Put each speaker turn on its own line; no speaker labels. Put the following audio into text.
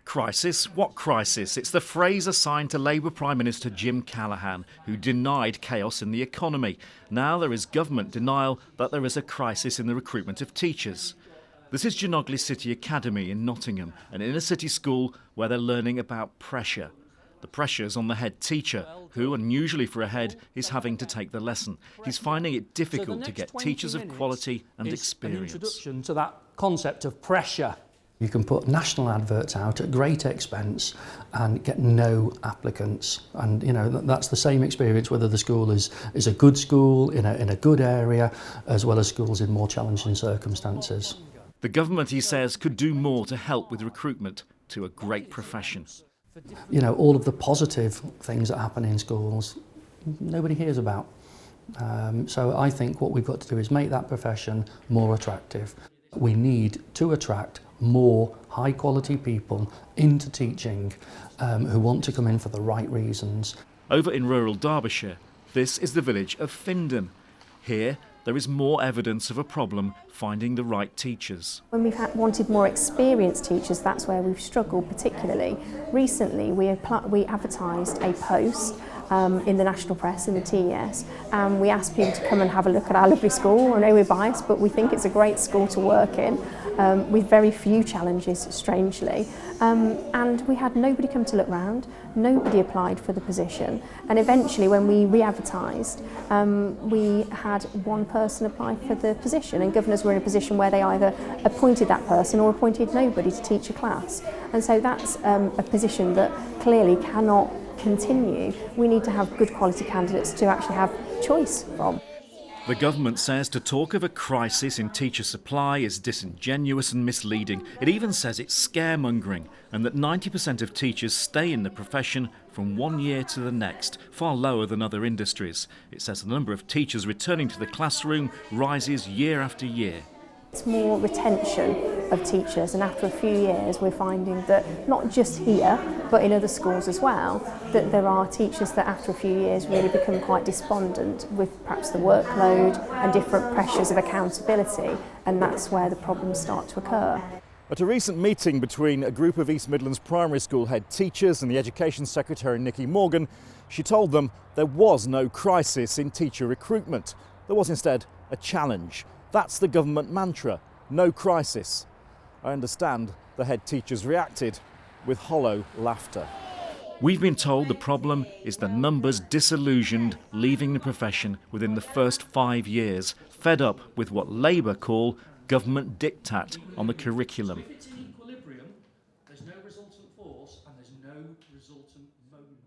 Crisis? What crisis? It's the phrase assigned to Labour Prime Minister Jim Callaghan, who denied chaos in the economy. Now there is government denial that there is a crisis in the recruitment of teachers. This is Genogley City Academy in Nottingham, an inner-city school where they're learning about pressure. The pressure's on the head teacher, who, unusually for a head, is having to take the lesson. He's finding it difficult to get teachers of quality and experience.
An introduction to that concept of pressure.
You can put national adverts out at great expense and get no applicants. And you know that's the same experience whether the school is a good school in a good area, as well as schools in more challenging circumstances.
The government, he says, could do more to help with recruitment to a great profession.
You know, all of the positive things that happen in schools, nobody hears about. So I think what we've got to do is make that profession more attractive. We need to attract more high quality people into teaching who want to come in for the right reasons.
Over in rural Derbyshire, this is the village of Findon. Here, there is more evidence of a problem finding the right teachers.
When we've wanted more experienced teachers, that's where we've struggled particularly. Recently, we advertised a post in the national press, in the TES, and we asked people to come and have a look at our lovely school. I know we're biased, but we think it's a great school to work in, with very few challenges, strangely. And we had nobody come to look round, nobody applied for the position, and eventually when we re-advertised, we had one person apply for the position, and governors were in a position where they either appointed that person or appointed nobody to teach a class. And so that's a position that clearly cannot continue. We need to have good quality candidates to actually have choice from.
The government says to talk of a crisis in teacher supply is disingenuous and misleading. It even says it's scaremongering, and that 90% of teachers stay in the profession from 1 year to the next, far lower than other industries. It says the number of teachers returning to the classroom rises year after year.
It's more retention of teachers, and after a few years we're finding that not just here but in other schools as well, that there are teachers that after a few years really become quite despondent with perhaps the workload and different pressures of accountability, and that's where the problems start to occur.
At a recent meeting between a group of East Midlands primary school head teachers and the Education Secretary Nicky Morgan, she told them there was no crisis in teacher recruitment. There was instead a challenge. That's the government mantra, no crisis. I understand the head teachers reacted with hollow laughter. We've been told the problem is the numbers disillusioned leaving the profession within the first 5 years, fed up with what Labour call government diktat on the curriculum.
If it's in equilibrium, there's no resultant force and there's no resultant moment.